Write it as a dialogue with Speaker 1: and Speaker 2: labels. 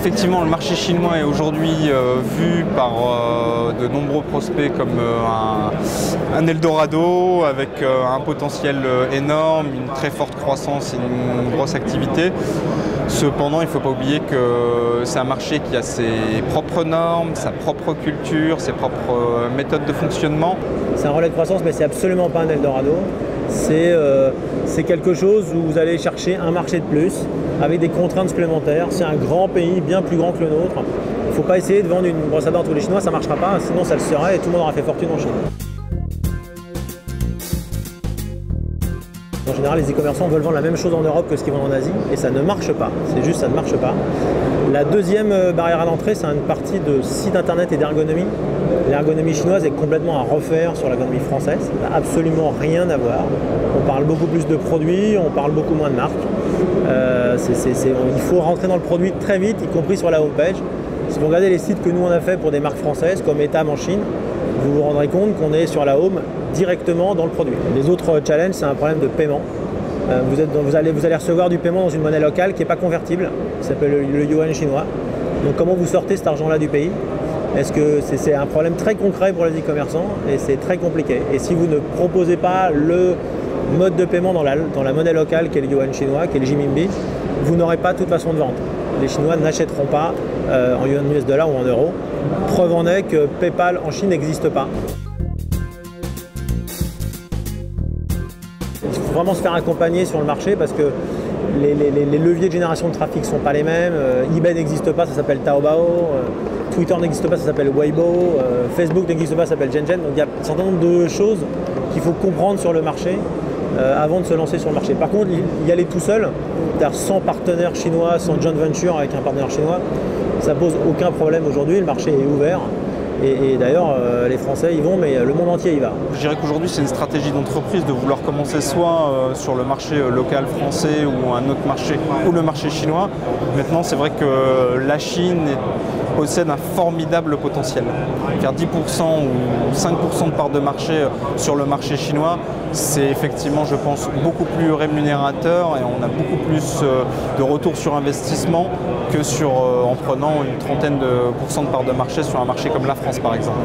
Speaker 1: Effectivement, le marché chinois est aujourd'hui vu par de nombreux prospects comme un Eldorado avec un potentiel énorme, une très forte croissance et une grosse activité. Cependant, il ne faut pas oublier que c'est un marché qui a ses propres normes, sa propre culture, ses propres méthodes de fonctionnement.
Speaker 2: C'est un relais de croissance, mais c'est absolument pas un Eldorado. C'est quelque chose où vous allez chercher un marché de plus, avec des contraintes supplémentaires. C'est un grand pays, bien plus grand que le nôtre. Il ne faut pas essayer de vendre une brosse à dents à tous les Chinois, ça ne marchera pas, sinon ça le serait et tout le monde aura fait fortune en Chine. En général, les e-commerçants veulent vendre la même chose en Europe que ce qu'ils vendent en Asie, et ça ne marche pas. C'est juste, ça ne marche pas. La deuxième barrière à l'entrée, c'est une partie de site internet et d'ergonomie. L'ergonomie chinoise est complètement à refaire sur l'ergonomie française. Ça n'a absolument rien à voir. On parle beaucoup plus de produits, on parle beaucoup moins de marques. Il faut rentrer dans le produit très vite, y compris sur la homepage. Si vous regardez les sites que nous on a fait pour des marques françaises, comme Etam en Chine, vous vous rendrez compte qu'on est sur la home directement dans le produit. Les autres challenges, c'est un problème de paiement. Vous allez recevoir du paiement dans une monnaie locale qui n'est pas convertible, qui s'appelle le yuan chinois. Donc comment vous sortez cet argent-là du pays? Est-ce que c'est un problème très concret pour les e-commerçants et c'est très compliqué. Et si vous ne proposez pas le mode de paiement dans la monnaie locale qui est le yuan chinois, qui est le renminbi, vous n'aurez pas de toute façon de vente. Les Chinois n'achèteront pas en yuan US dollar ou en euros. Preuve en est que PayPal en Chine n'existe pas. Il faut vraiment se faire accompagner sur le marché parce que les leviers de génération de trafic ne sont pas les mêmes. eBay n'existe pas, ça s'appelle Taobao. Twitter n'existe pas, ça s'appelle Weibo. Facebook n'existe pas, ça s'appelle Zhen. Donc il y a un certain nombre de choses qu'il faut comprendre sur le marché avant de se lancer sur le marché. Par contre, y aller tout seul, c'est-à-dire sans partenaire chinois, sans joint venture avec un partenaire chinois, ça pose aucun problème aujourd'hui. Le marché est ouvert. Et d'ailleurs, les Français y vont, mais le monde entier y va.
Speaker 1: Je dirais qu'aujourd'hui, c'est une stratégie d'entreprise de vouloir commencer soit sur le marché local français ou un autre marché, ou le marché chinois. Maintenant, c'est vrai que la Chine possède un formidable potentiel. Faire 10% ou 5% de part de marché sur le marché chinois, c'est effectivement, je pense, beaucoup plus rémunérateur et on a beaucoup plus de retour sur investissement que en prenant une trentaine de pourcents de part de marché sur un marché comme la France, par exemple.